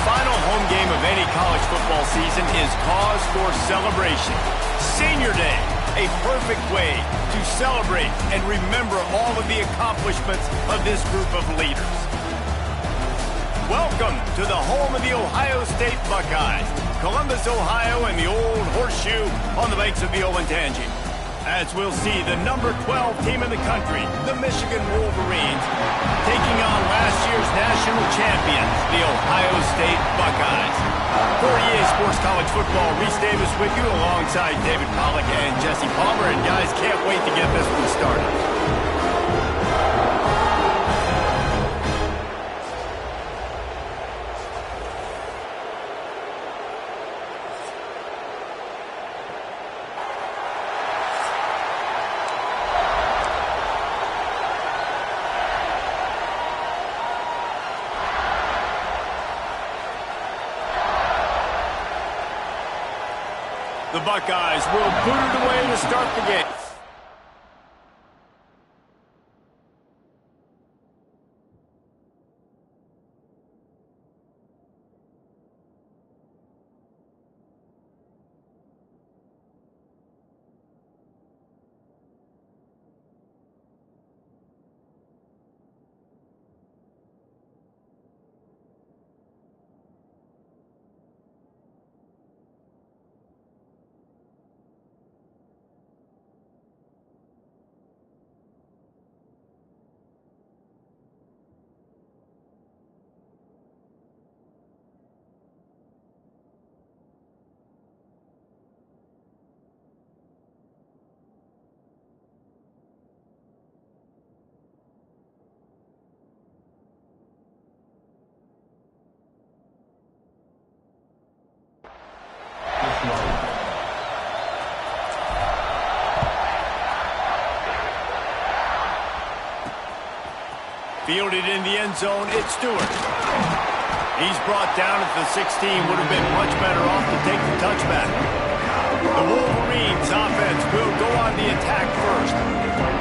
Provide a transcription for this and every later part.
final home game of any college football season is cause for celebration. Senior Day, a perfect way to celebrate and remember all of the accomplishments of this group of leaders. Welcome to the home of the Ohio State Buckeyes, Columbus, Ohio, and the old horseshoe on the banks of the Olentangy. As we'll see the number 12 team in the country, the Michigan Wolverines, taking on last year's national champions, the Ohio State Buckeyes. For EA Sports College Football, Reese Davis with you alongside David Pollack and Jesse Palmer. And guys, can't wait to get this one started. The Buckeyes will put it away to start the game. Fielded in the end zone, it's Stewart. He's brought down at the 16, would have been much better off to take the touchback. The Wolverines offense will go on the attack first.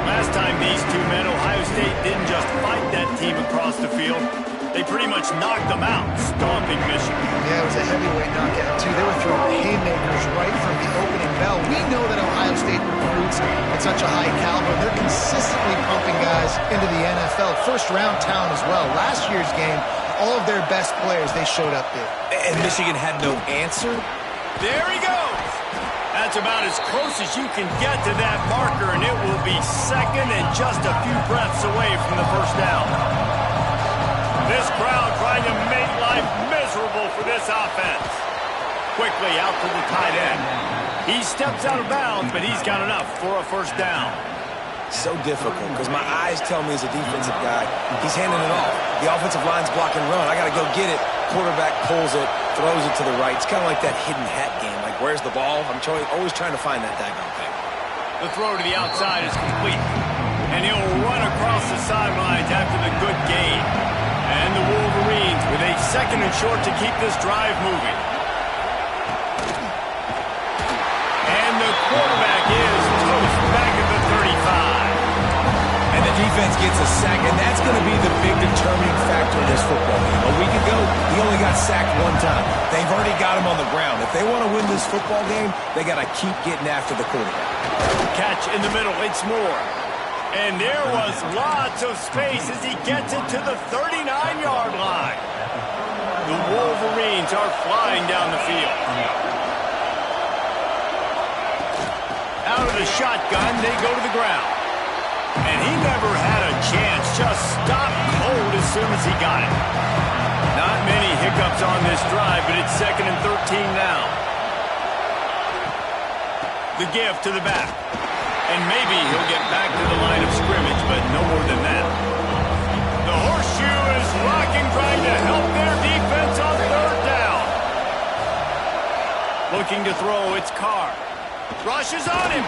Last time these two met, Ohio State didn't just fight that team across the field. They pretty much knocked them out, stomping Michigan. Yeah, it was a heavyweight knockout, too. They were throwing haymakers right from the opening bell. We know that Ohio State recruits at such a high caliber. They're consistently pumping guys into the NFL. First-round talent as well. Last year's game, all of their best players, they showed up there. And Michigan had no answer? There he goes. That's about as close as you can get to that marker, and it will be second and just a few breaths away from the first down. This crowd trying to make life miserable for this offense. Quickly out to the tight end. He steps out of bounds, but he's got enough for a first down. So difficult, because my eyes tell me as a defensive guy, he's handing it off. The offensive line's block and run. I got to go get it. Quarterback pulls it, throws it to the right. It's kind of like that hidden hat game. Like, where's the ball? I'm always trying to find that daggone thing. The throw to the outside is complete. And he'll run across the sidelines after the good gain. And the Wolverines with a second and short to keep this drive moving. And the quarterback is toast back at the 35. And the defense gets a sack, and that's going to be the big determining factor in this football game. A week ago, he only got sacked one time. They've already got him on the ground. If they want to win this football game, they got to keep getting after the quarterback. Catch in the middle, it's Moore. And there was lots of space as he gets it to the 39-yard line. The Wolverines are flying down the field. Out of the shotgun, they go to the ground. And he never had a chance, just stopped cold as soon as he got it. Not many hiccups on this drive, but it's second and 13 now. The give to the back. And maybe he'll get back to the line of scrimmage, but no more than that. The horseshoe is rocking, trying to help their defense on third down. Looking to throw, it's Carr. Rushes on him.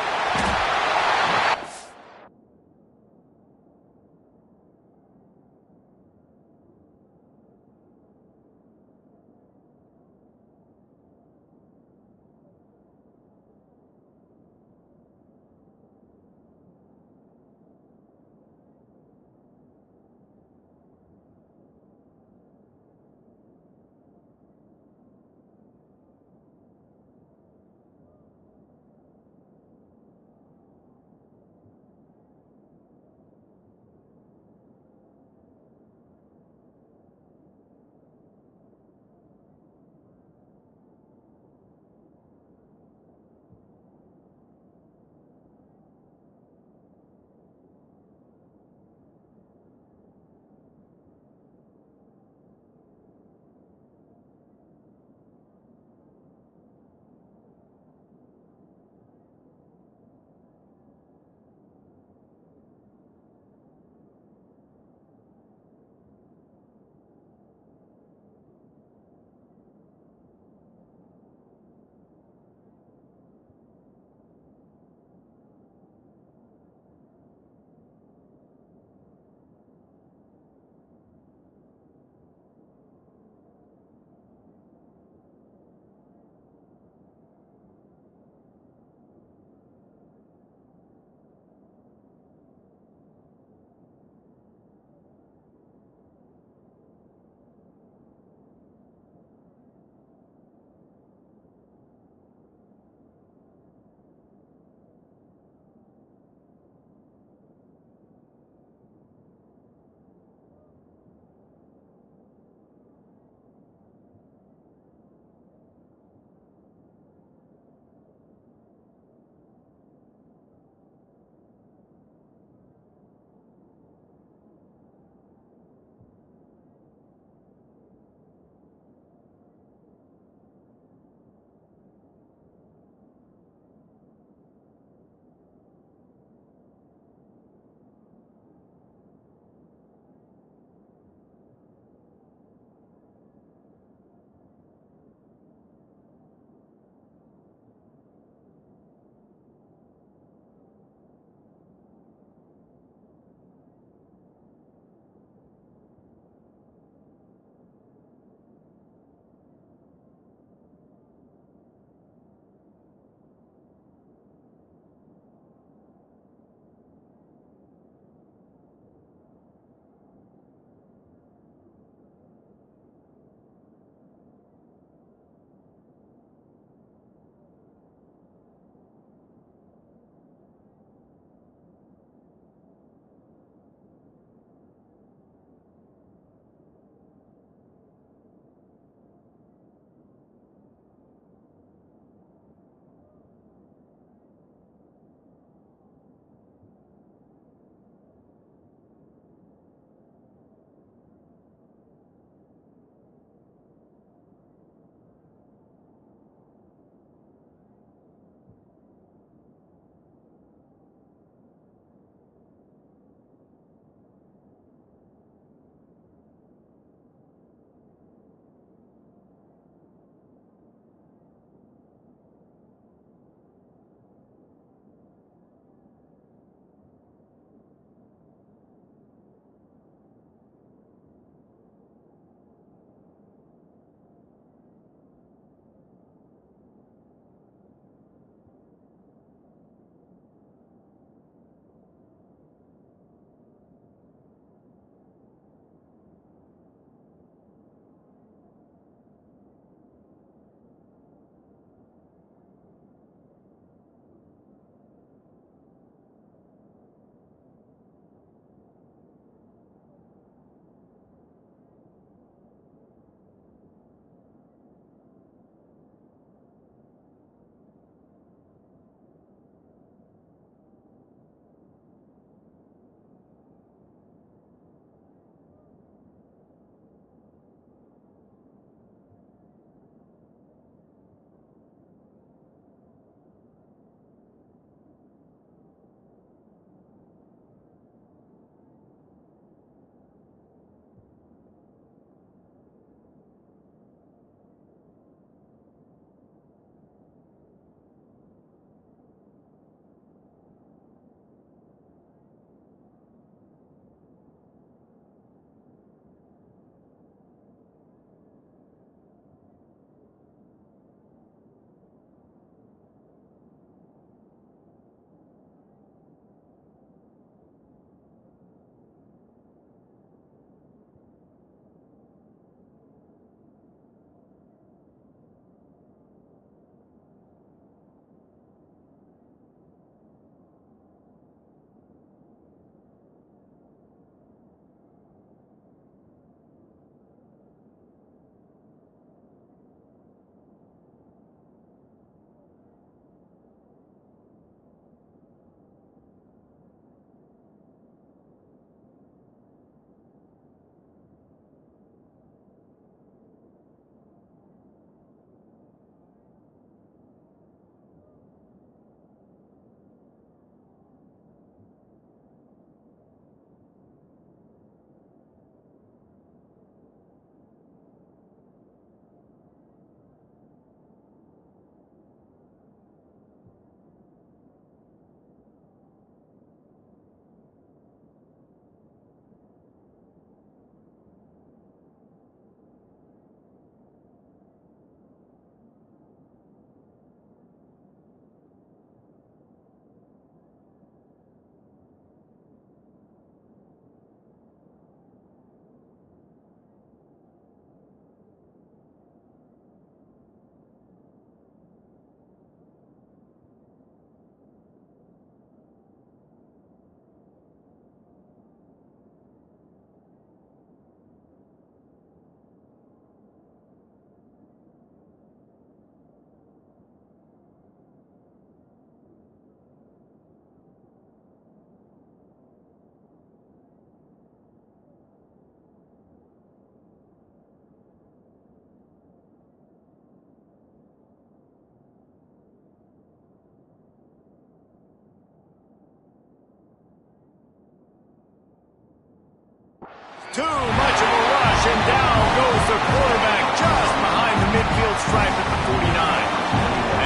too much of a rush, and down goes the quarterback just behind the midfield stripe at the 49.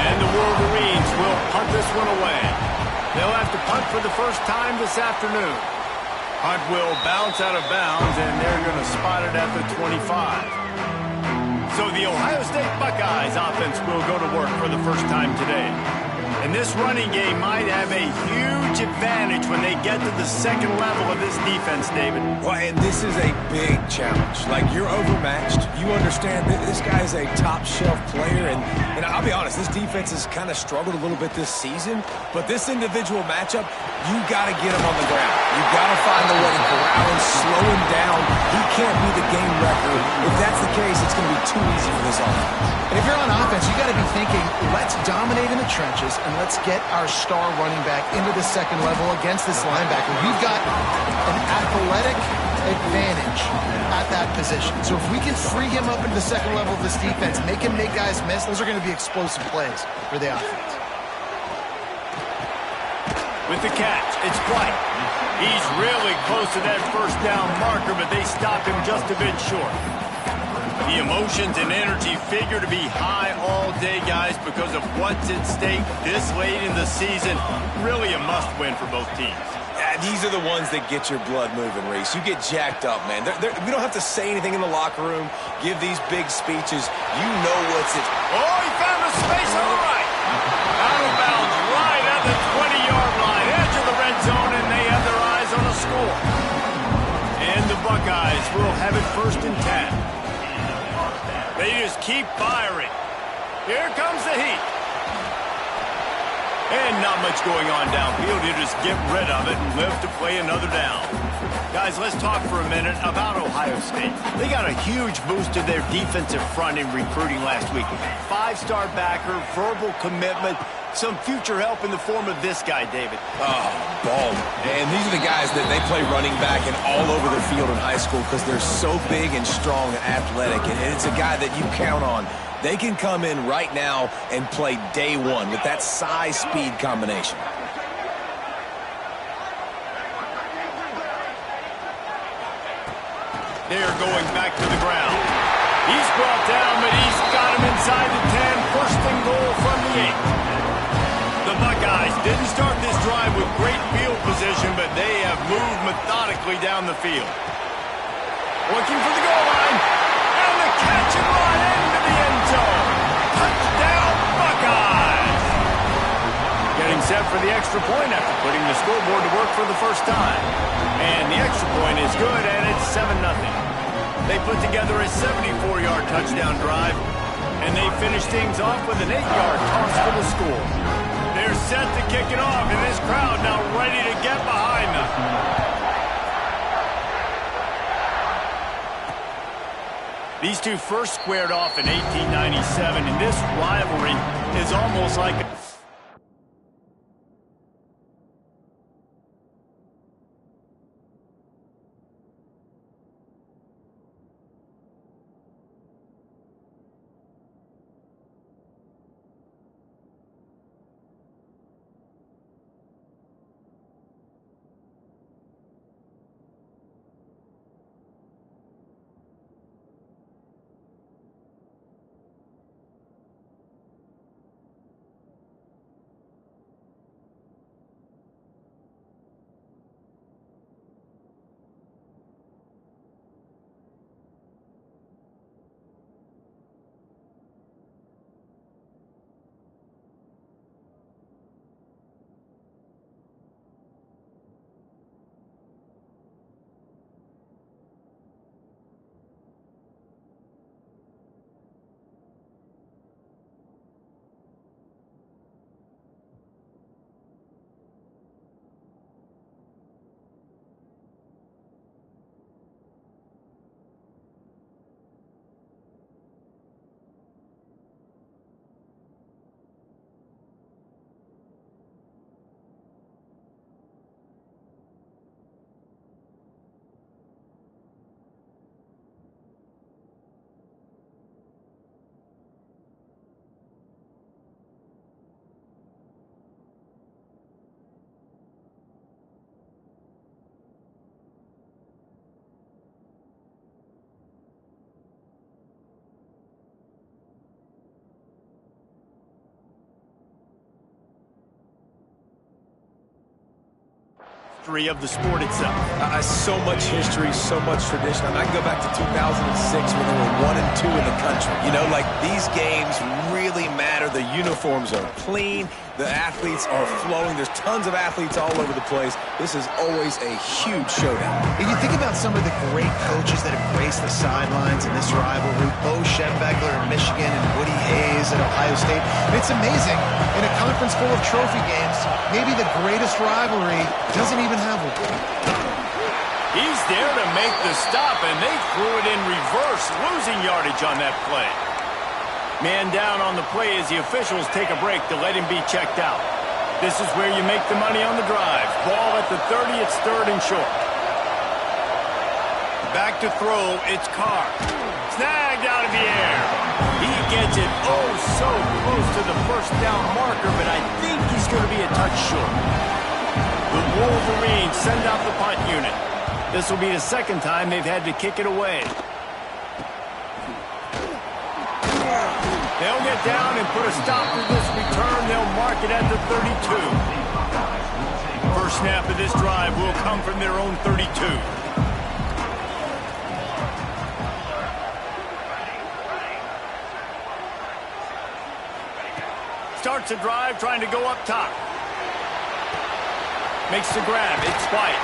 And the Wolverines will punt this one away. They'll have to punt for the first time this afternoon. Punt will bounce out of bounds, and they're going to spot it at the 25. So the Ohio State Buckeyes offense will go to work for the first time today. And this running game might have a huge advantage when they get to the second level of this defense, David. Well, and this is a big challenge. Like, you're overmatched. You understand that this guy is a top-shelf player. And I'll be honest, this defense has kind of struggled a little bit this season. But this individual matchup, you got to get him on the ground. You got to find a way to corral and slow him down. He can't be the game wrecker. If that's the case, it's going to be too easy for this offense. And if you're on offense, you got to be thinking, let's dominate in the trenches and let's get our star running back into the second level against this linebacker. We've got an athletic advantage at that position. So if we can free him up into the second level of this defense, make him make guys miss, those are going to be explosive plays for the offense. With the catch, it's White. He's really close to that first down marker, but they stop him just a bit short. The emotions and energy figure to be high all day, guys, because of what's at stake this late in the season. Really a must-win for both teams. Yeah, these are the ones that get your blood moving, Reese. You get jacked up, man. We don't have to say anything in the locker room, give these big speeches. You know what's it. Oh, he found a space on the right. Out of bounds right at the 20-yard line, edge of the red zone, and they have their eyes on a score. And the Buckeyes will have it 1st and 10. They just keep firing. Here comes the heat. And not much going on downfield. You just get rid of it and live to play another down. Guys, let's talk for a minute about Ohio State. They got a huge boost to their defensive front in recruiting last week. 5-star backer, verbal commitment, some future help in the form of this guy, David. Oh, Baldwin. And these are the guys that they play running back and all over the field in high school because they're so big and strong and athletic. And it's a guy that you count on. They can come in right now and play day one with that size-speed combination. They're going back to the ground. He's brought down, but he's got him inside the 10. First and goal from the 8. The Buckeyes didn't start this drive with great field position, but they have moved methodically down the field. Looking for the goal line. And the catch and run into the end zone. Touchdown, Buckeyes! Getting set for the extra point after putting the scoreboard to work for the first time. And the extra point is good, and it's 7-0. They put together a 74-yard touchdown drive, and they finish things off with an 8-yard toss for the score. They're set to kick it off, and this crowd now ready to get behind them. These two first squared off in 1897, and this rivalry is almost like a history of the sport itself. So much history, so much tradition. I can go back to 2006 when they were 1-2 in the country. You know, like, these games really matter. The uniforms are clean. The athletes are flowing. There's tons of athletes all over the place. This is always a huge showdown. And you think about some of the great coaches that have graced the sidelines in this rivalry. Bo Schembechler in Michigan and Woody Hayes at Ohio State. And it's amazing, in a conference full of trophy games, maybe the greatest rivalry doesn't even have one. He's there to make the stop, and they threw it in reverse, losing yardage on that play. Man down on the play as the officials take a break to let him be checked out. This is where you make the money on the drive. Ball at the 30, it's 3rd and short. Back to throw, it's Carr. Snagged out of the air. He gets it so close to the first down marker, but I think he's going to be a touch short. The Wolverines send out the punt unit. This will be the second time they've had to kick it away. They'll get down and put a stop to this return. They'll mark it at the 32. First snap of this drive will come from their own 32. Starts a drive trying to go up top. Makes the grab. It's White.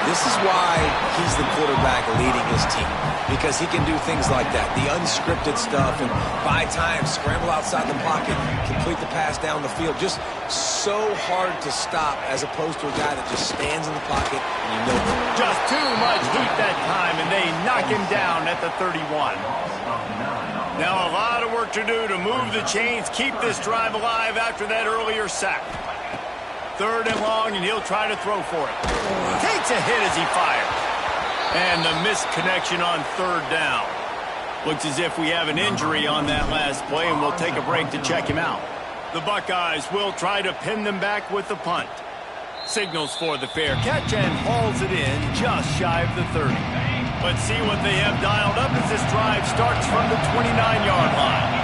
This is why he's the quarterback leading his team, because he can do things like that, the unscripted stuff, and buy time, scramble outside the pocket, complete the pass down the field. Just so hard to stop as opposed to a guy that just stands in the pocket and you know it. Just too much heat that time, and they knock him down at the 31. Now a lot of work to do to move the chains, keep this drive alive after that earlier sack. 3rd and long, and he'll try to throw for it. Takes a hit as he fires. And the missed connection on 3rd down. Looks as if we have an injury on that last play, and we'll take a break to check him out. The Buckeyes will try to pin them back with the punt. Signals for the fair catch and hauls it in just shy of the 30. Let's see what they have dialed up as this drive starts from the 29-yard line.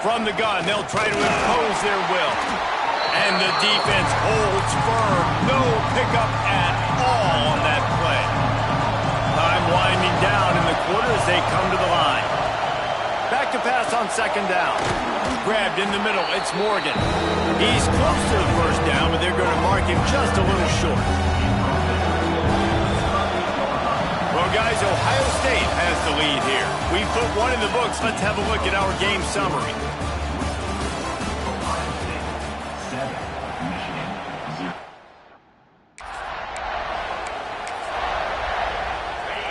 From the gun, they'll try to impose their will. And the defense holds firm. No pickup at all on that play. Time winding down in the quarter as they come to the line. Back to pass on 2nd down. Grabbed in the middle, it's Morgan. He's close to the first down, but they're going to mark him just a little short. Well, guys, Ohio State has the lead here. We've put one in the books. Let's have a look at our game summary.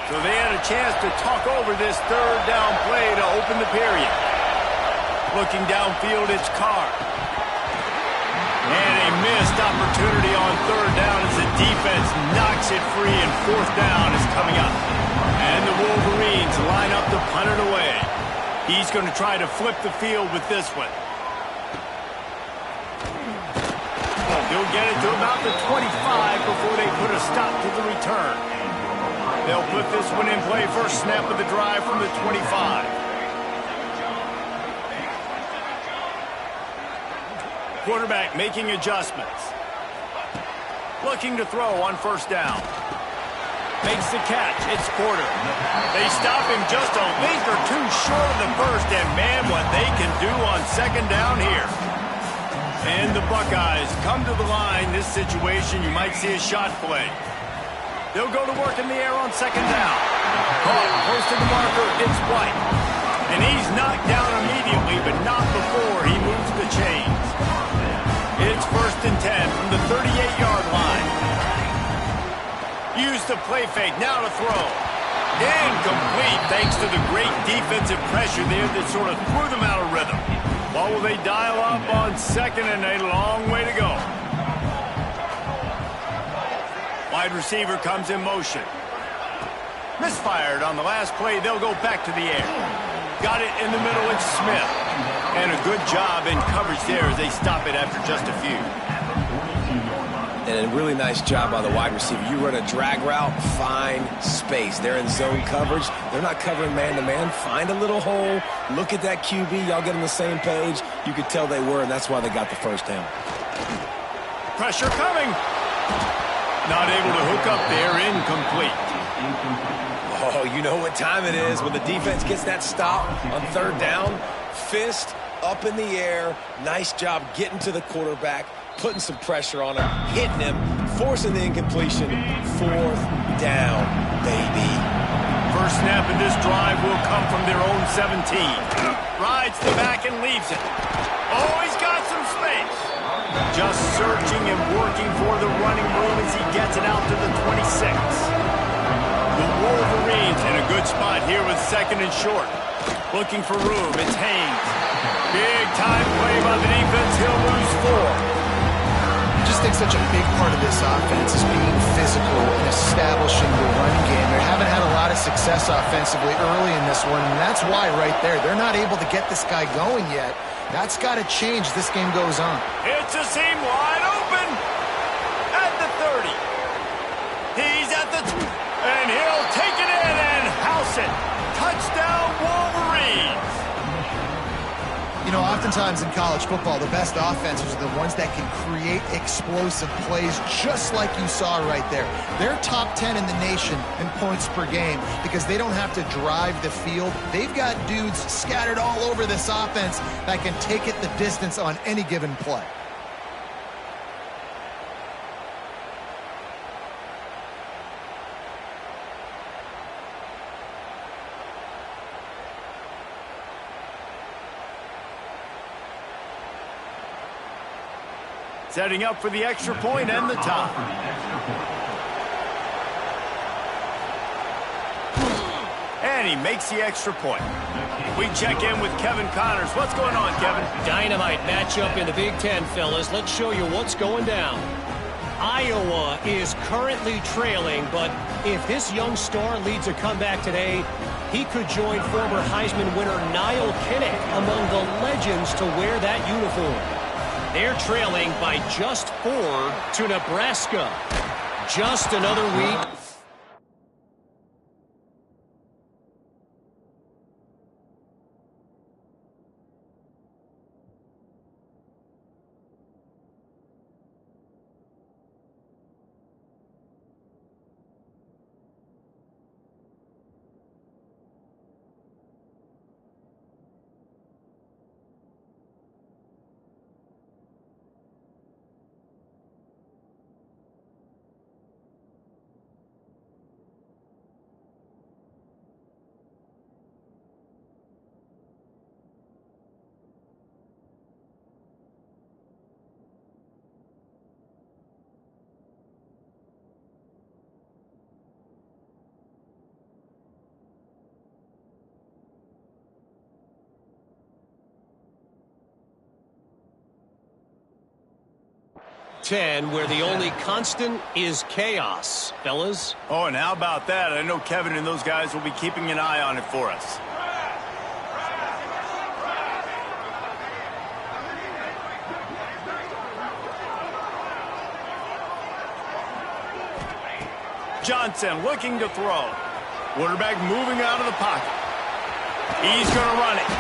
So they had a chance to talk over this 3rd down play to open the period. Looking downfield, it's Carr. And a missed opportunity on 3rd down as the defense knocks it free, and 4th down is coming up. And the Wolverines line up to punt it away. He's going to try to flip the field with this one. He'll get it to about the 25 before they put a stop to the return. They'll put this one in play. First snap of the drive from the 25. Quarterback making adjustments. Looking to throw on 1st down. Makes the catch. It's Porter. They stop him just a link or two short of the first, and man, what they can do on 2nd down here. And the Buckeyes come to the line. This situation, you might see a shot play. They'll go to work in the air on 2nd down. Caught close to the marker, it's White. And he's knocked down immediately, but not before he moves the chains. It's 1st and 10 from the 38-yard line. Use the play fake, now to throw. Incomplete, thanks to the great defensive pressure there that sort of threw them out of rhythm. What will they dial up on 2nd, and a long way to go? Wide receiver comes in motion. Misfired on the last play. They'll go back to the air. Got it in the middle. It's Smith. And a good job in coverage there as they stop it after just a few. And a really nice job by the wide receiver. You run a drag route, find space. They're in zone coverage. They're not covering man-to-man. Find a little hole. Look at that QB. Y'all get on the same page. You could tell they were, and that's why they got the first down. Pressure coming. Not able to hook up there, incomplete. Oh, you know what time it is when the defense gets that stop on third down. Fist up in the air. Nice job getting to the quarterback, putting some pressure on him, hitting him, forcing the incompletion. Fourth down, baby. First snap of this drive will come from their own 17. Rides the back and leaves it. Oh, he's got some space. Just searching and working for the running room as he gets it out to the 26. The Wolverines in a good spot here with second and short. Looking for room, it's Haynes. Big time play by the defense, he'll lose 4. I just think such a big part of this offense is being physical and establishing the run game. They haven't had a lot of success offensively early in this one, and that's why right there. They're not able to get this guy going yet. That's got to change as this game goes on. It's a seam wide open at the 30. He's at the and he'll take it in and house it. Touchdown, Wolverines. You know, oftentimes in college football, the best offenses are the ones that can create explosive plays just like you saw right there. They're top 10 in the nation in points per game because they don't have to drive the field. They've got dudes scattered all over this offense that can take it the distance on any given play. Setting up for the extra point and the tie. And he makes the extra point. We check in with Kevin Connors. What's going on, Kevin? Dynamite matchup in the Big Ten, fellas. Let's show you what's going down. Iowa is currently trailing, but if this young star leads a comeback today, he could join former Heisman winner Niall Kinnick among the legends to wear that uniform. They're trailing by just 4 to Nebraska. Just another week. Where the only constant is chaos, fellas. Oh, and how about that? I know Kevin and those guys will be keeping an eye on it for us. Johnson looking to throw. Quarterback moving out of the pocket. He's going to run it.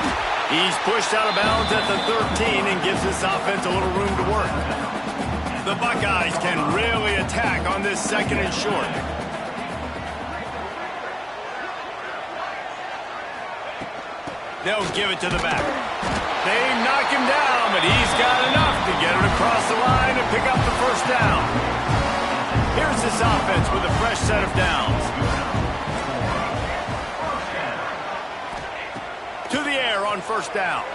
He's pushed out of bounds at the 13 and gives this offense a little room to work. The Buckeyes can really attack on this second and short. They'll give it to the back. They knock him down, but he's got enough to get it across the line and pick up the first down. Here's this offense with a fresh set of downs. To the air on first down.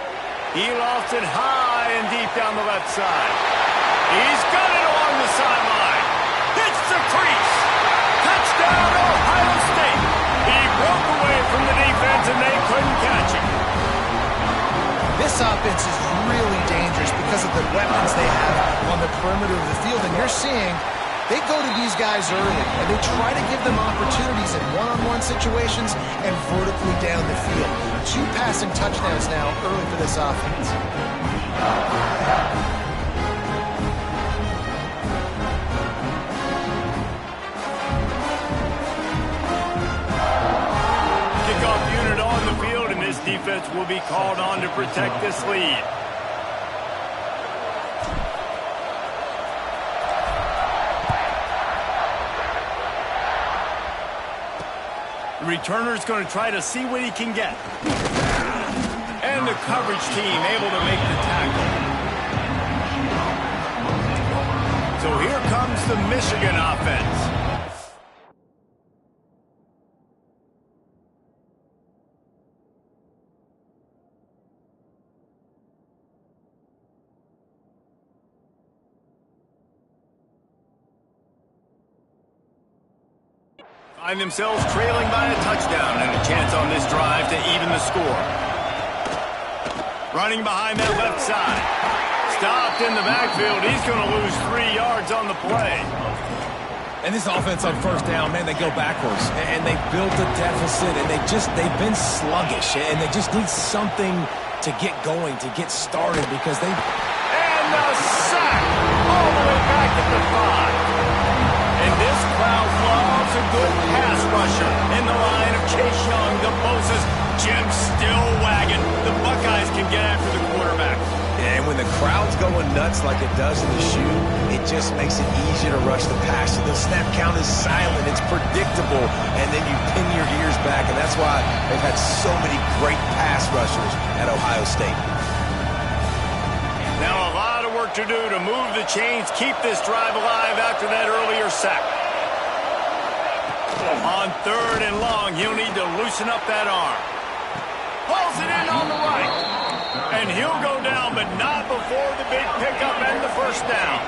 He lofts it high and deep down the left side. He's got it along the sideline. Hits the crease. Touchdown, Ohio State. He broke away from the defense and they couldn't catch him. This offense is really dangerous because of the weapons they have on the perimeter of the field. And you're seeing they go to these guys early, and they try to give them opportunities in one-on-one situations and vertically down the field. 2 passing touchdowns now early for this offense. Kickoff unit on the field, and this defense will be called on to protect this lead. The returner's going to try to see what he can get. And the coverage team able to make the tackle. So here comes the Michigan offense. Find themselves trailing by a touchdown and a chance on this drive to even the score. Running behind that left side. Stopped in the backfield. He's going to lose 3 yards on the play. And this offense on first down, man, they go backwards. And they built a deficit, and they've been sluggish. And they just need something to get going, to get started, because they... And the sack all the way back at the 5. And this crowd loves a good pass rusher in the line of Chase Young, the Bosa's. Jim still wagging. The Buckeyes can get after the quarterback. And when the crowd's going nuts like it does in the shoe, it just makes it easier to rush the pass. So the snap count is silent. It's predictable. And then you pin your ears back. And that's why they've had so many great pass rushers at Ohio State. Now a lot of work to do to move the chains, keep this drive alive after that earlier sack. On 3rd and long, he'll need to loosen up that arm. Pulls it in on the right. And he'll go down, but not before the big pickup and the first down.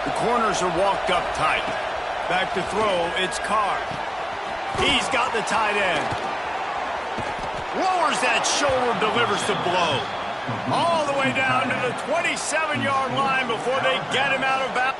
The corners are walked up tight. Back to throw, it's Carr. He's got the tight end. Lowers that shoulder, delivers the blow. All the way down to the 27-yard line before they get him out of bounds.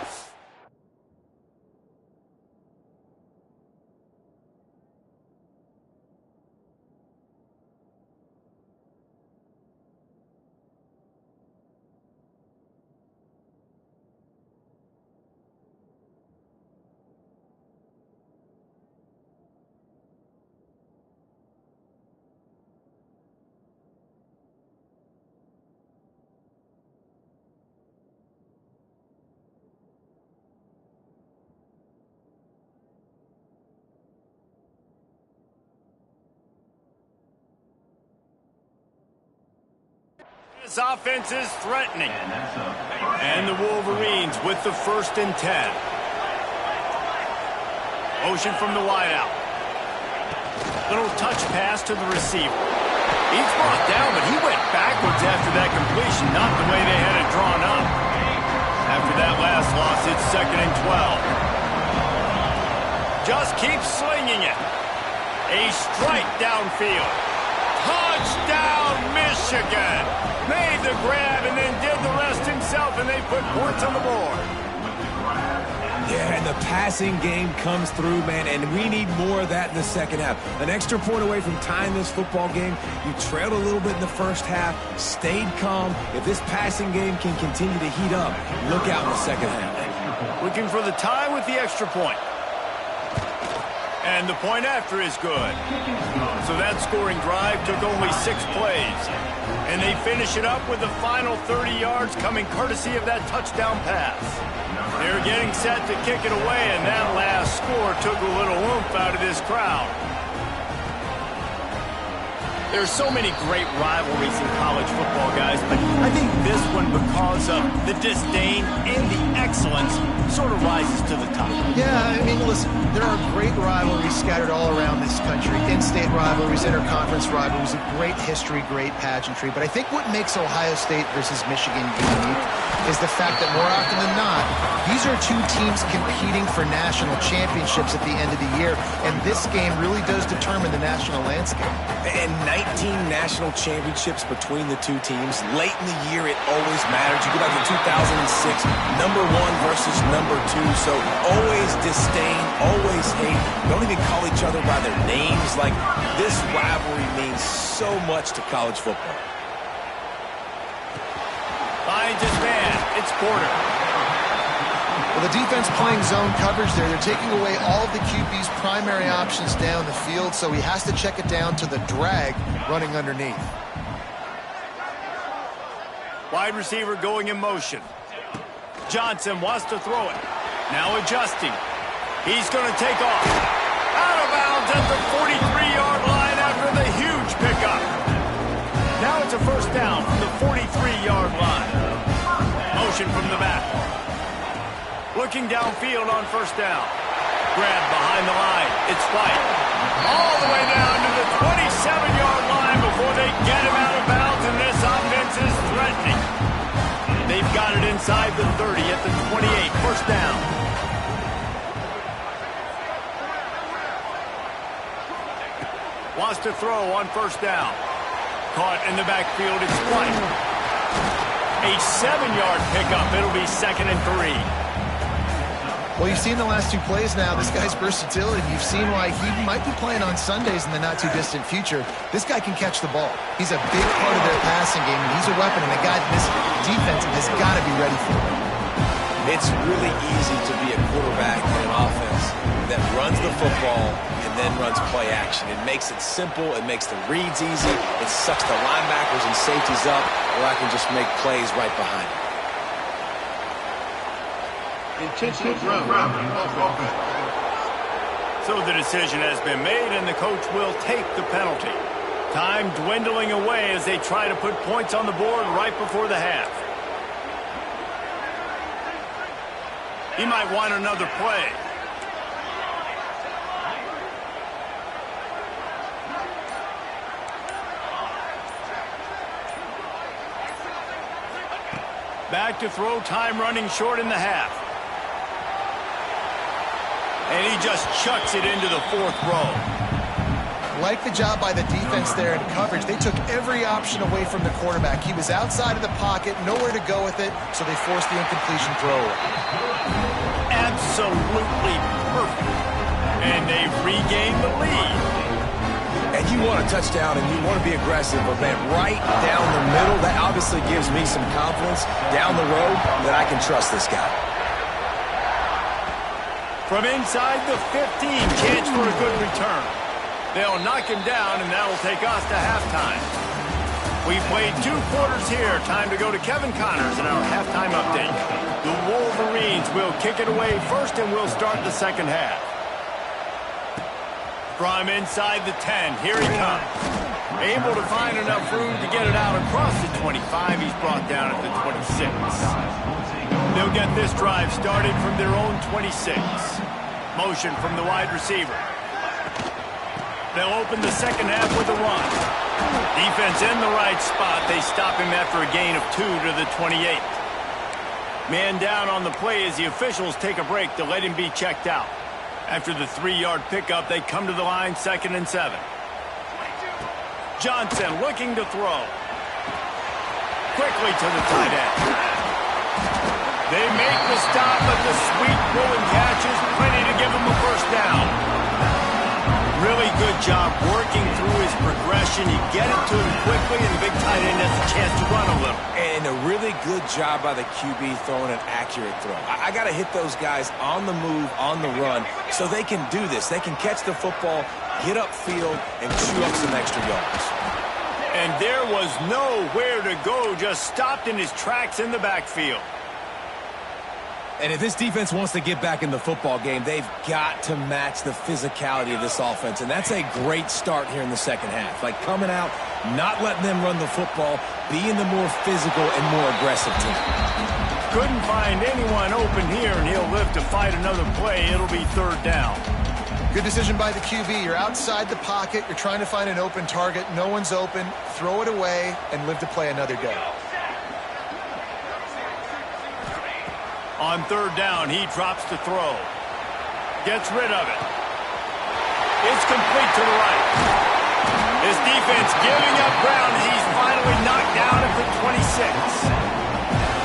This offense is threatening. And the Wolverines with the 1st and 10. Motion from the wideout. Little touch pass to the receiver. He's brought down, but he went backwards after that completion, not the way they had it drawn up. After that last loss, it's 2nd and 12. Just keep slinging it. A strike downfield. Touchdown, Michigan! Made the grab and then did the rest himself, and they put points on the board. Yeah, and the passing game comes through, man, and we need more of that in the second half. An extra point away from tying this football game. You trailed a little bit in the first half, stayed calm. If this passing game can continue to heat up, look out in the second half. Looking for the tie with the extra point. And the point after is good. So that scoring drive took only 6 plays. And they finish it up with the final 30 yards coming courtesy of that touchdown pass. They're getting set to kick it away, and that last score took a little oomph out of this crowd. There's so many great rivalries in college football, guys, but I think this one, because of the disdain and the excellence, sort of rises to the top. Yeah, I mean, listen, there are great rivalries scattered all around this country. In-state rivalries, interconference rivalries, a great history, great pageantry. But I think what makes Ohio State versus Michigan unique is the fact that more often than not, these are two teams competing for national championships at the end of the year. And this game really does determine the national landscape. And 19 national championships between the two teams. Late in the year, it always matters. You go back to 2006, number 1 versus number 2. So always disdain, always hate. Don't even call each other by their names. Like, this rivalry means so much to college football. Finds his man. It's Porter. Well, the defense playing zone coverage there. They're taking away all of the QB's primary options down the field, so he has to check it down to the drag running underneath. Wide receiver going in motion. Johnson wants to throw it. Now adjusting. He's going to take off. Out of bounds at the 43-yard line after the huge pickup. Now it's a first down from the 43-yard line. Motion from the back. Looking downfield on first down. Grab behind the line. It's White. All the way down to the 27-yard line before they get him out of bounds, and this offense is threatening. They've got it inside the 30 at the 28. First down. Wants to throw on first down. Caught in the backfield. It's White. A 7-yard pickup. It'll be 2nd and 3. Well, you've seen the last 2 plays now. This guy's versatility. You've seen why he might be playing on Sundays in the not-too-distant future. This guy can catch the ball. He's a big part of their passing game, and he's a weapon, and a guy this defense has got to be ready for him. It's really easy to be a quarterback in an offense that runs the football and then runs play action. It makes it simple. It makes the reads easy. It sucks the linebackers and safeties up, or I can just make plays right behind them. Intentional run. So the decision has been made, and the coach will take the penalty. Time dwindling away as they try to put points on the board right before the half. He might want another play. Back to throw, time running short in the half. And he just chucks it into the 4th row. Like the job by the defense there in coverage. They took every option away from the quarterback. He was outside of the pocket, nowhere to go with it, so they forced the incompletion throw. Absolutely perfect. And they've regained the lead. And you want a touchdown and you want to be aggressive, but man, right down the middle, that obviously gives me some confidence down the road that I can trust this guy. From inside the 15, chance for a good return. They'll knock him down, and that'll take us to halftime. We've played 2 quarters here. Time to go to Kevin Connors in our halftime update. The Wolverines will kick it away first, and we'll start the second half. From inside the 10, here he comes. Able to find enough room to get it out across the 25. He's brought down at the 26. They'll get this drive started from their own 26. Motion from the wide receiver. They'll open the second half with a run. Defense in the right spot. They stop him after a gain of 2 to the 28. Man down on the play as the officials take a break to let him be checked out. After the 3-yard pickup, they come to the line 2nd and 7. Johnson looking to throw. Quickly to the tight end. They make the stop, but the sweet pulling catch is plenty to give him a first down. Really good job working through his progression. You get it to him quickly, and the big tight end has a chance to run a little. And a really good job by the QB throwing an accurate throw. I got to hit those guys on the move, on the run, so they can do this. They can catch the football, get upfield, and chew up some extra yards. And there was nowhere to go, just stopped in his tracks in the backfield. And if this defense wants to get back in the football game, they've got to match the physicality of this offense. And that's a great start here in the second half. Like coming out, not letting them run the football, being the more physical and more aggressive team. Couldn't find anyone open here, and he'll live to fight another play. It'll be 3rd down. Good decision by the QB. You're outside the pocket. You're trying to find an open target. No one's open. Throw it away and live to play another day. On 3rd down, he drops to throw. Gets rid of it. It's complete to the right. This defense giving up ground as he's finally knocked down at the 26.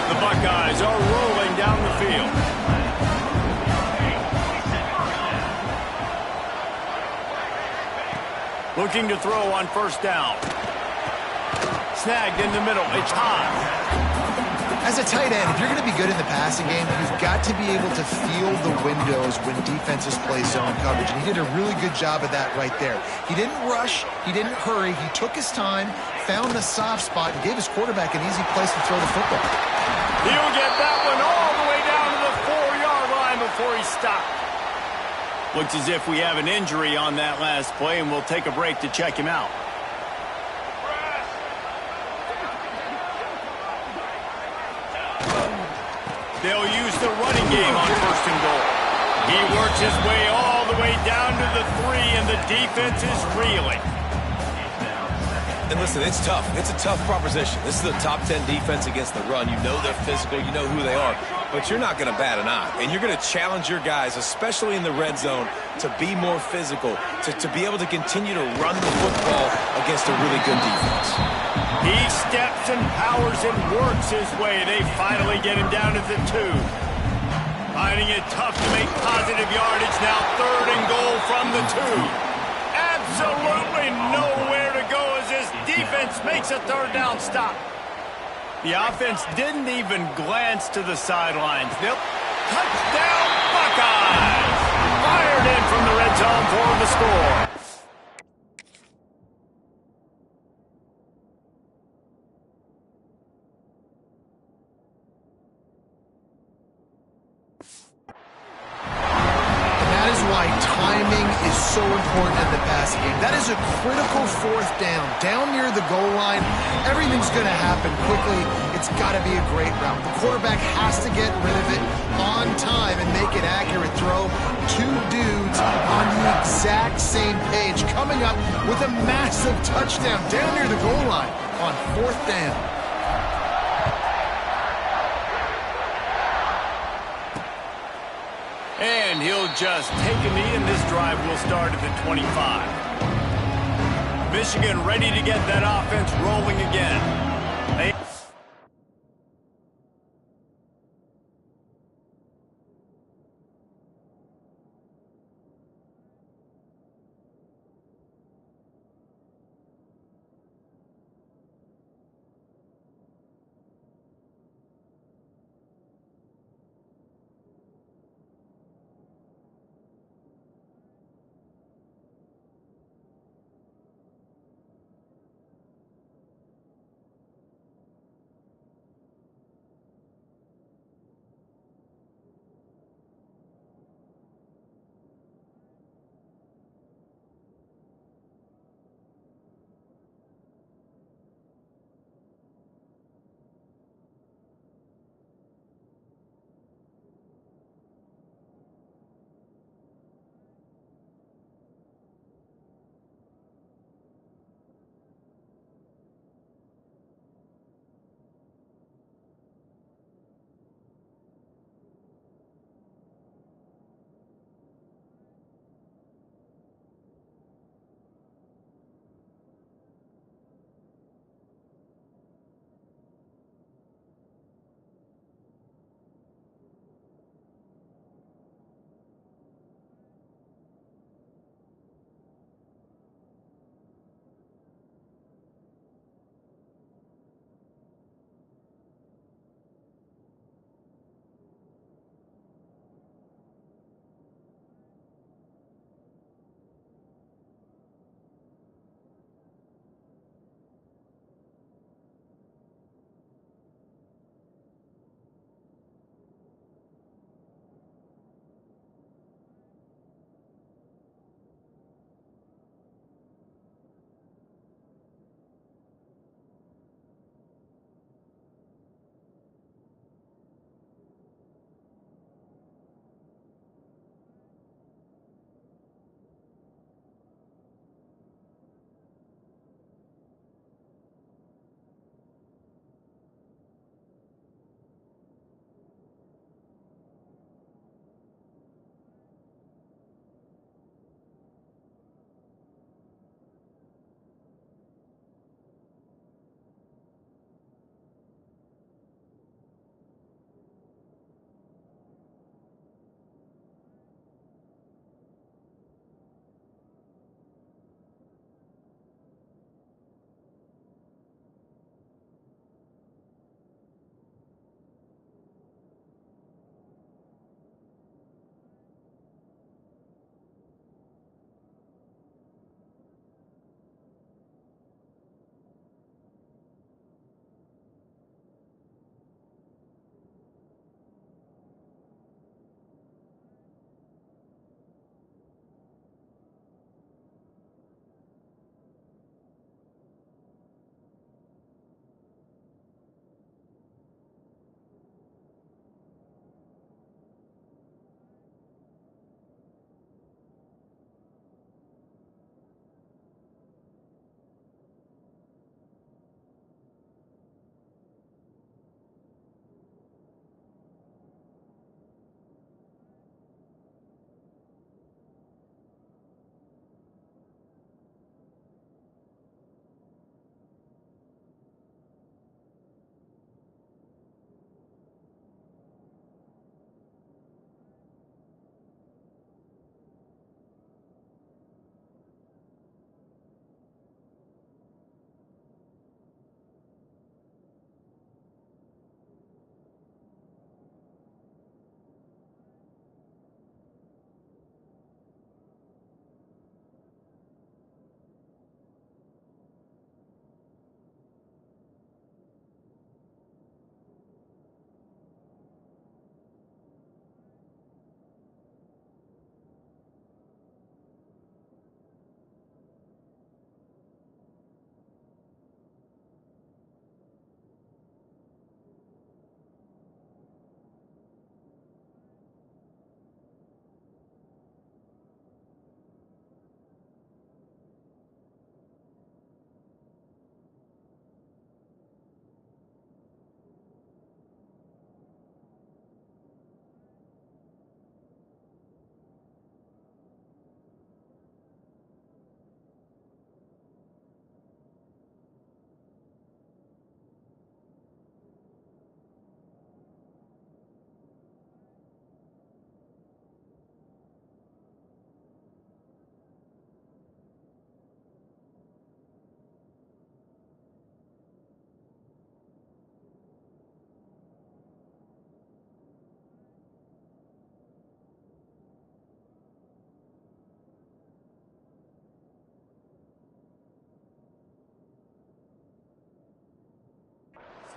The Buckeyes are rolling down the field. Looking to throw on 1st down. Snagged in the middle. It's high. As a tight end, if you're going to be good in the passing game, you've got to be able to feel the windows when defenses play zone coverage. And he did a really good job of that right there. He didn't rush. He didn't hurry. He took his time, found the soft spot, and gave his quarterback an easy place to throw the football. He'll get that one all the way down to the 4-yard line before he stopped. Looks as if we have an injury on that last play, and we'll take a break to check him out. They'll use the running game on 1st and goal. He works his way all the way down to the 3, and the defense is reeling. And listen, it's tough. It's a tough proposition. This is the top 10 defense against the run. You know they're physical. You know who they are. But you're not going to bat an eye. And you're going to challenge your guys, especially in the red zone, to be more physical, to be able to continue to run the football against a really good defense. He steps and powers and works his way. They finally get him down to the 2. Finding it tough to make positive yardage. Now 3rd and goal from the 2. Absolutely nowhere to go as his defense makes a 3rd down stop. The offense didn't even glance to the sidelines. Nope. Touchdown Buckeyes! Fired in from the red zone for the score. Timing is so important in the passing game. That is a critical 4th down. Down near the goal line, everything's going to happen quickly. It's got to be a great route. The quarterback has to get rid of it on time and make an accurate throw. 2 dudes on the exact same page coming up with a massive touchdown down near the goal line on 4th down. And he'll just take a knee, and this drive will start at the 25. Michigan ready to get that offense rolling again.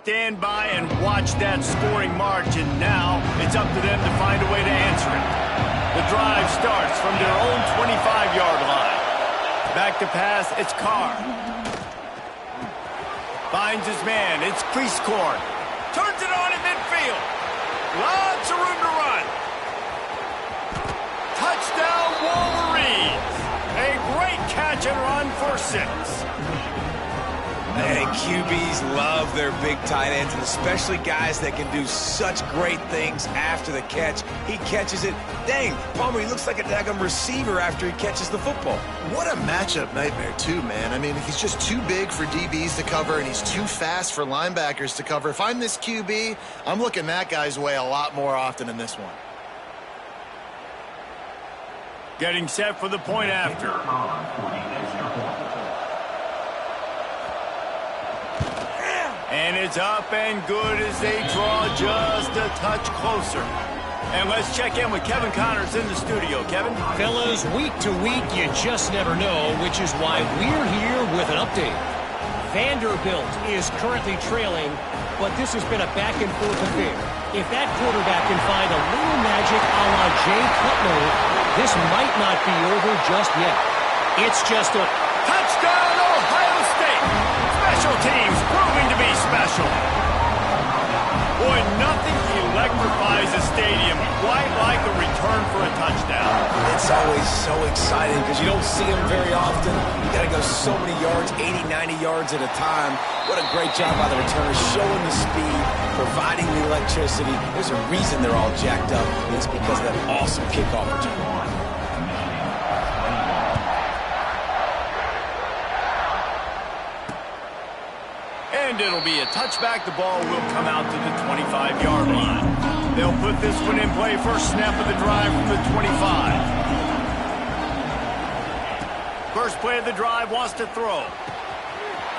stand by and watch that scoring march, and now it's up to them to find a way to answer it. The drive starts from their own 25-yard line. Back to pass, it's Carr. Finds his man, it's Prieskorn. Turns it on in midfield. Lots of room to run. Touchdown, Wolverines. A great catch and run for 6. Man, QBs love their big tight ends, and especially guys that can do such great things after the catch. He catches it. Dang, Palmer, he looks like a daggum receiver after he catches the football. What a matchup nightmare, too, man. I mean, he's just too big for DBs to cover, and he's too fast for linebackers to cover. If I'm this QB, I'm looking that guy's way a lot more often than this one. Getting set for the point after. And it's up and good as they draw just a touch closer. And let's check in with Kevin Connors in the studio. Kevin? Fellas, week to week, you just never know, which is why we're here with an update. Vanderbilt is currently trailing, but this has been a back-and-forth affair. If that quarterback can find a little magic a la Jay Cutler, this might not be over just yet. It's just a touchdown, Ohio State! Special teams proving to be special. Boy, nothing electrifies a stadium quite like a return for a touchdown. It's always so exciting because you don't see them very often. You got to go so many yards, 80, 90 yards at a time. What a great job by the returners, showing the speed, providing the electricity. There's a reason they're all jacked up, and it's because of that awesome kickoff return. And it'll be a touchback. The ball will come out to the 25-yard line. They'll put this one in play. First snap of the drive from the 25. First play of the drive, wants to throw.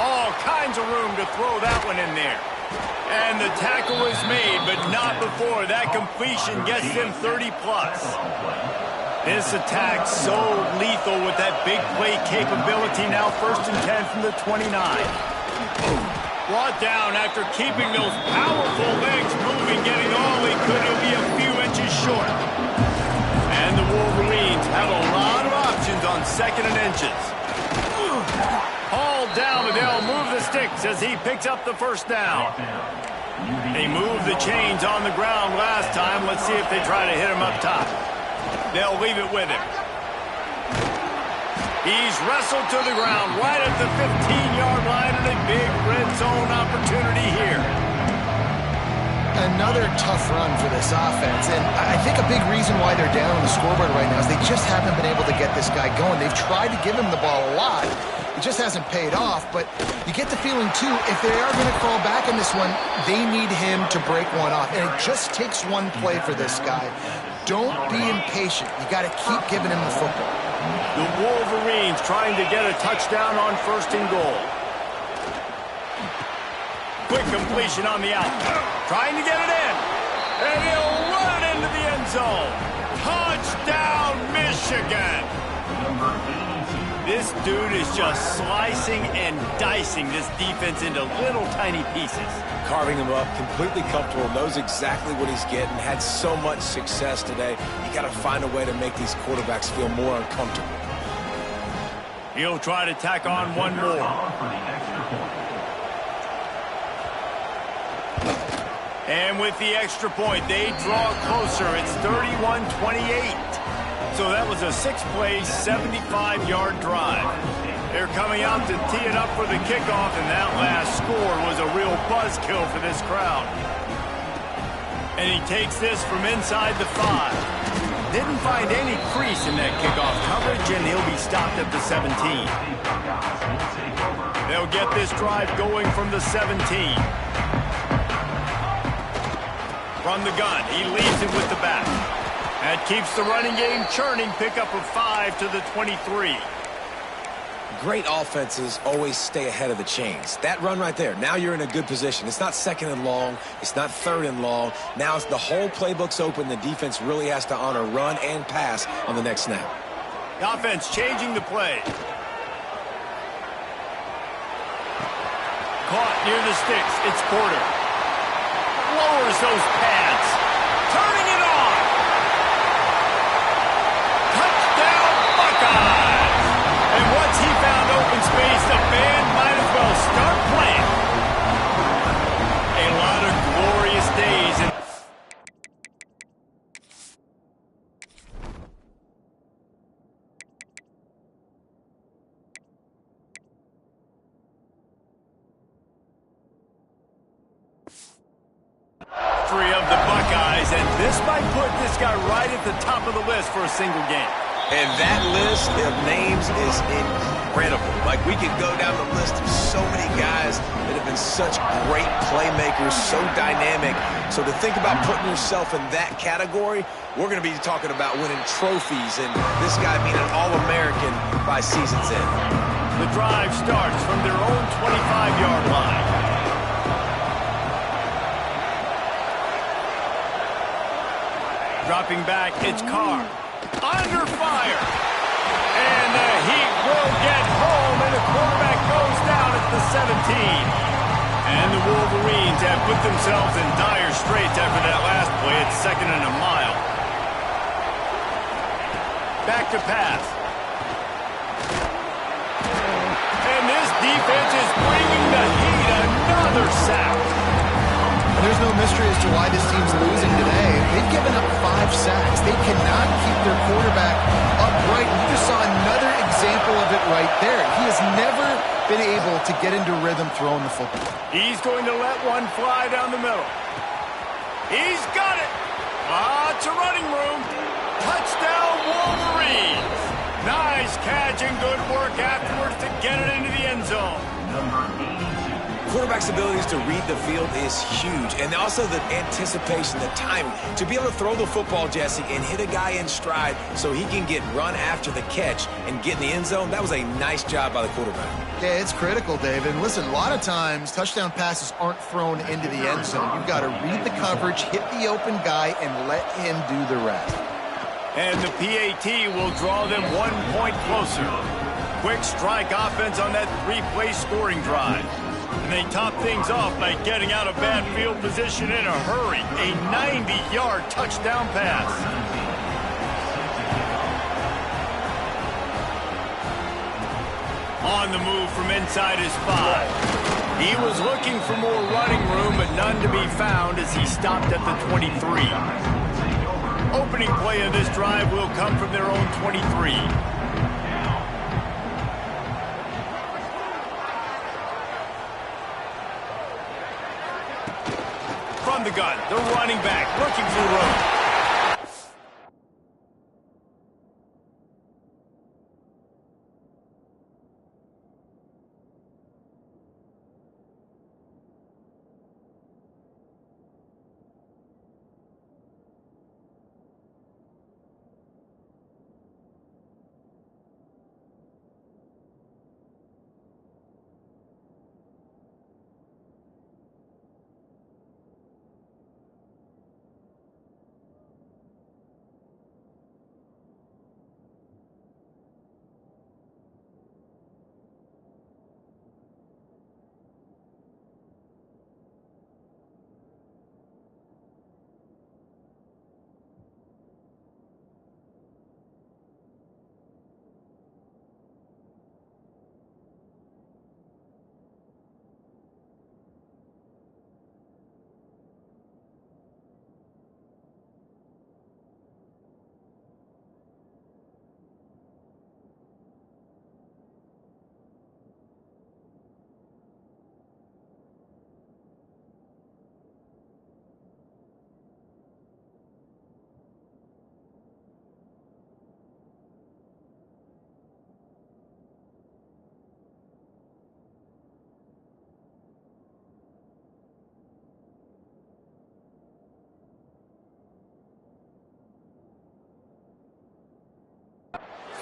All kinds of room to throw that one in there. And the tackle is made, but not before that completion gets them 30-plus. This attack so lethal with that big play capability. Now first and 10 from the 29. Brought down after keeping those powerful legs moving, getting all he could. He'll be a few inches short. And the Wolverines have a lot of options on second and inches. Hauled down, and they'll move the sticks as he picks up the first down. They moved the chains on the ground last time. Let's see if they try to hit him up top. They'll leave it with him. He's wrestled to the ground right at the 15-yard line, and a big red zone opportunity here. Another tough run for this offense, and I think a big reason why they're down on the scoreboard right now is they just haven't been able to get this guy going. They've tried to give him the ball a lot. It just hasn't paid off, but you get the feeling, too, if they are going to crawl back in this one, they need him to break one off, and it just takes one play for this guy. Don't be impatient. You got to keep giving him the football. The Wolverines trying to get a touchdown on first and goal. Quick completion on the out. Trying to get it in. And he'll run it into the end zone. Touchdown, Michigan. This dude is just slicing and dicing this defense into little tiny pieces. Carving him up, completely comfortable, knows exactly what he's getting, had so much success today. You got to find a way to make these quarterbacks feel more uncomfortable. He'll try to tack on one more. And with the extra point, they draw closer. It's 31-28. So that was a 6-play, 75-yard drive. They're coming out to tee it up for the kickoff, and that last score was a real buzzkill for this crowd. And he takes this from inside the 5. Didn't find any crease in that kickoff coverage, and he'll be stopped at the 17. They'll get this drive going from the 17. From the gun, he leaves it with the back. That keeps the running game churning. Pickup of 5 to the 23. Great offenses always stay ahead of the chains. That run right there, now you're in a good position. It's not second and long. It's not third and long. Now the whole playbook's open. The defense really has to honor run and pass on the next snap. The offense changing the play. Caught near the sticks. It's Porter. lowers those pads. Turning it on. Touchdown, Buckeyes. And once he found open space, the band might as well start playing. A lot of glorious days. 3 of the Buckeyes, and this might put this guy right at the top of the list for a single game. And that list of names is incredible. Like, we could go down the list of so many guys that have been such great playmakers, so dynamic. So to think about putting yourself in that category, we're going to be talking about winning trophies, and this guy being an All-American by season's end. The drive starts from their own 25-yard line. Dropping back, it's Carr. Under fire. And the Heat will get home, and the quarterback goes down at the 17. And the Wolverines have put themselves in dire straits after that last play. It's 2nd and a mile. Back to pass. And this defense is bringing the Heat another sack. There's no mystery as to why this team's losing today. They've given up 5 sacks. They cannot keep their quarterback upright. You just saw another example of it right there. He has never been able to get into rhythm throwing the football. He's going to let one fly down the middle. He's got it. Lots of running room. Touchdown, Wolverines. Nice catch and good work afterwards to get it into the end zone. Quarterback's abilities to read the field is huge, and also the anticipation, the timing. To be able to throw the football, Jesse, and hit a guy in stride so he can get run after the catch and get in the end zone, that was a nice job by the quarterback. Yeah, it's critical, David. And listen, a lot of times touchdown passes aren't thrown into the end zone. You've got to read the coverage, hit the open guy, and let him do the rest. And the PAT will draw them 1 point closer. Quick strike offense on that 3-play scoring drive. And they top things off by getting out of bad field position in a hurry. A 90-yard touchdown pass. On the move from inside his 5. He was looking for more running room, but none to be found as he stopped at the 23. Opening play of this drive will come from their own 23. From the gun, the running back looking for room.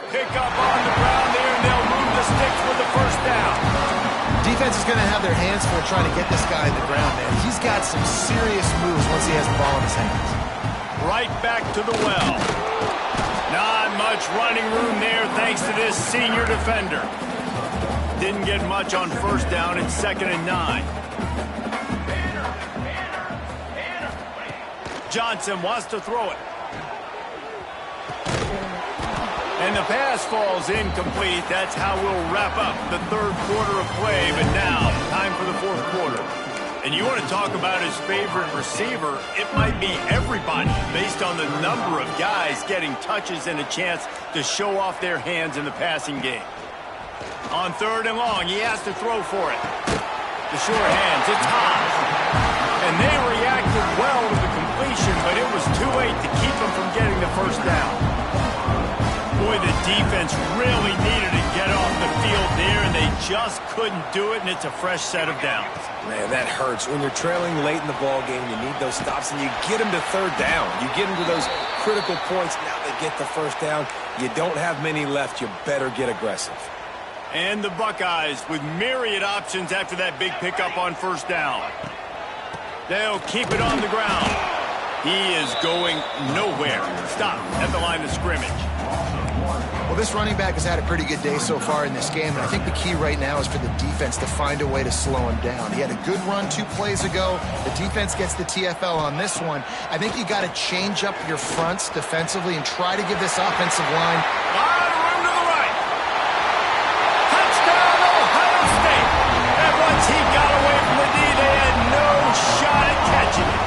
Pick up on the ground there, and they'll move the sticks with the first down. Defense is going to have their hands full trying to get this guy in the ground, man. He's got some serious moves once he has the ball in his hands. Right back to the well. Not much running room there thanks to this senior defender. Didn't get much on first down. It's 2nd and 9. Johnson wants to throw it. And the pass falls incomplete. That's how we'll wrap up the third quarter of play. But now, time for the fourth quarter. And you want to talk about his favorite receiver, it might be everybody based on the number of guys getting touches and a chance to show off their hands in the passing game. On third and long, he has to throw for it. The sure hands, it's hot. And they reacted well to the completion, but it was too late to keep them from getting the first down. Boy, the defense really needed to get off the field there, and they just couldn't do it, and it's a fresh set of downs. Man, that hurts. When you're trailing late in the ball game, you need those stops, and you get them to third down. You get them to those critical points. Now they get the first down. You don't have many left. You better get aggressive. And the Buckeyes with myriad options after that big pickup on first down. They'll keep it on the ground. He is going nowhere. Stop at the line of scrimmage. Well, this running back has had a pretty good day so far in this game, and I think the key right now is for the defense to find a way to slow him down. He had a good run 2 plays ago. The defense gets the TFL on this one. I think you got to change up your fronts defensively and try to give this offensive line A lot of room to the right. Touchdown, Ohio State. And once he got away from the D, they had no shot at catching it.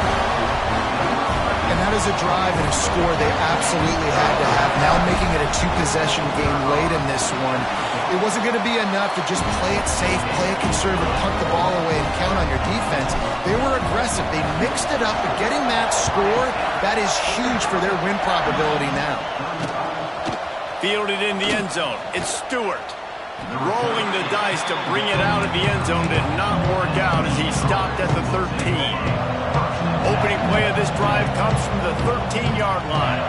And that is a drive and a score they absolutely had to have. Now making it a 2-possession game late in this one. It wasn't going to be enough to just play it safe, play it conservative, punt the ball away, and count on your defense. They were aggressive. They mixed it up, but getting that score, that is huge for their win probability now. Fielded in the end zone. It's Stewart. Rolling the dice to bring it out of the end zone did not work out as he stopped at the 13. Opening play of this drive comes from the 13-yard line.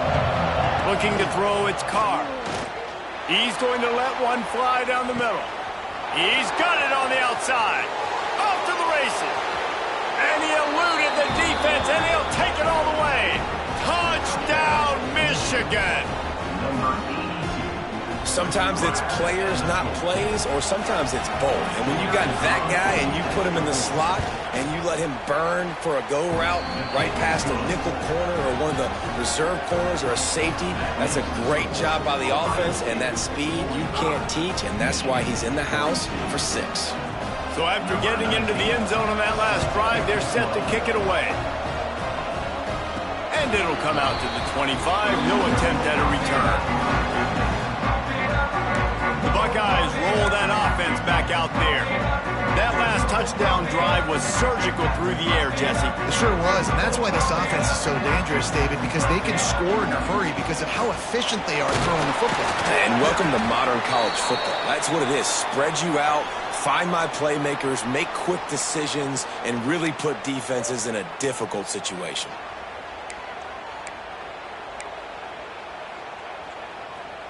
Looking to throw, it's Carr. He's going to let one fly down the middle. He's got it on the outside. Off to the races. And he eluded the defense, and he'll take it all the way. Touchdown, Michigan. Sometimes it's players, not plays, or sometimes it's both. And when you got that guy and you put him in the slot and you let him burn for a go route right past a nickel corner or one of the reserve corners or a safety, that's a great job by the offense, and that speed you can't teach, and that's why he's in the house for 6. So after getting into the end zone on that last drive, they're set to kick it away. And it'll come out to the 25. No attempt at a return. The Buckeyes roll that offense back out there. That last touchdown drive was surgical through the air, Jesse. It sure was, and that's why this offense is so dangerous, David, because they can score in a hurry because of how efficient they are throwing the football. And welcome to modern college football. That's what it is. Spread you out, find my playmakers, make quick decisions, and really put defenses in a difficult situation.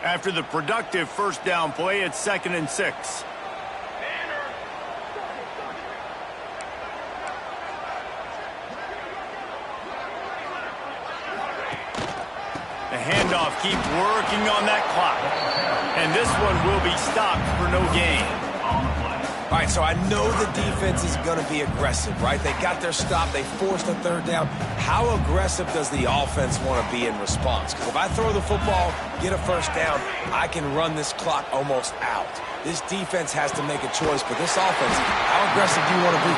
After the productive first down play, it's 2nd and 6. The handoff keeps working on that clock. And this one will be stopped for no gain. All right, so I know the defense is going to be aggressive, right? They got their stop. They forced a third down. How aggressive does the offense want to be in response? Because if I throw the football, get a first down, I can run this clock almost out. This defense has to make a choice, but this offense, how aggressive do you want to be?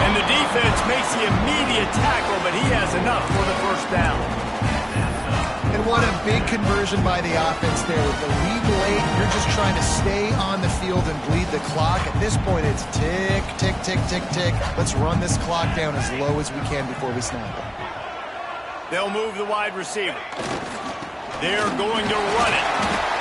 And the defense makes the immediate tackle, but he has enough for the first down. And what a big conversion by the offense there. With the lead late, you're just trying to stay on the field and bleed the clock. At this point, it's tick, tick, tick, tick, tick. Let's run this clock down as low as we can before we snap it. They'll move the wide receiver. They're going to run it.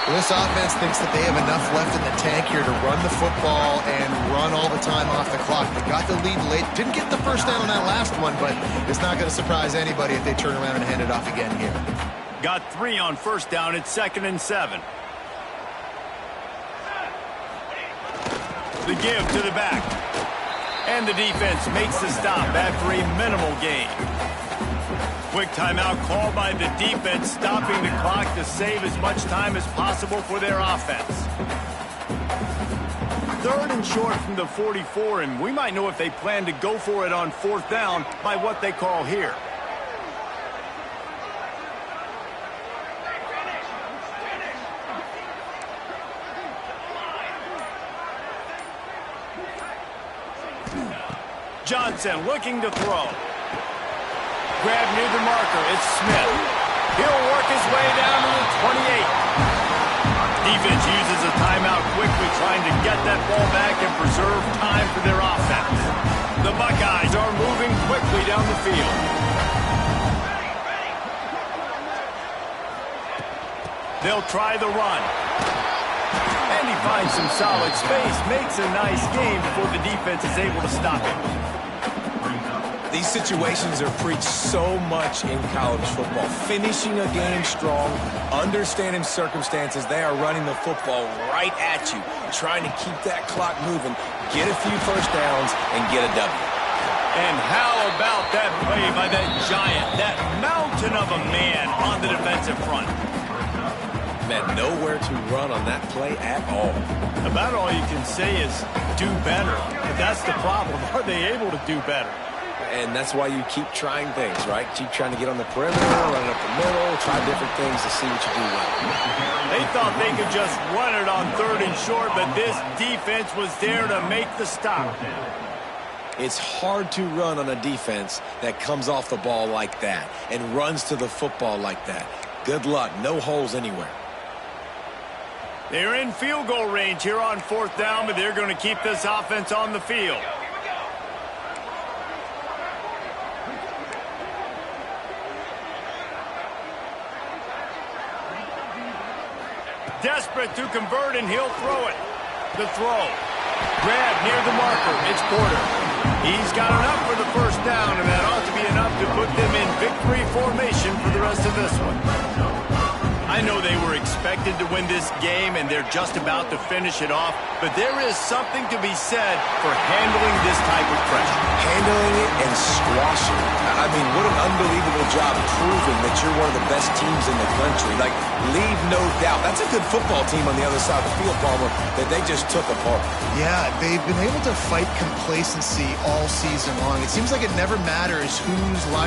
Well, this offense thinks that they have enough left in the tank here to run the football and run all the time off the clock. They got the lead late. Didn't get the first down on that last one, but it's not going to surprise anybody if they turn around and hand it off again here. Got 3 on first down. It's 2nd and 7. The give to the back. And the defense makes the stop after a minimal gain. Quick timeout called by the defense, stopping the clock to save as much time as possible for their offense. 3rd and short from the 44, and we might know if they plan to go for it on 4th down by what they call here. Johnson looking to throw. Grab near the marker. It's Smith. He'll work his way down to the 28. Defense uses a timeout quickly, trying to get that ball back and preserve time for their offense. The Buckeyes are moving quickly down the field. They'll try the run. And he finds some solid space, makes a nice game before the defense is able to stop him. These situations are preached so much in college football. Finishing a game strong, understanding circumstances. They are running the football right at you, trying to keep that clock moving, get a few first downs, and get a W. And how about that play by that giant, that mountain of a man on the defensive front? Man, nowhere to run on that play at all. About all you can say is do better. But that's the problem. Are they able to do better? And that's why you keep trying things, right? Keep trying to get on the perimeter, run up the middle, try different things to see what you do well. They thought they could just run it on 3rd and short, but this defense was there to make the stop. It's hard to run on a defense that comes off the ball like that and runs to the football like that. Good luck. No holes anywhere. They're in field goal range here on 4th down, but they're going to keep this offense on the field. Desperate to convert, and he'll throw it. The throw. Grab near the marker. It's Porter. He's got enough for the first down, and that ought to be enough to put them in victory formation for the rest of this one. I know they were expected to win this game, and they're just about to finish it off, but there is something to be said for handling this type of pressure. Handling it and squashing it. I mean, what an unbelievable job proving that you're one of the best teams in the country. Like, leave no doubt. That's a good football team on the other side of the field, Palmer, that they just took apart. Yeah, they've been able to fight complacency all season long. It seems like it never matters who's line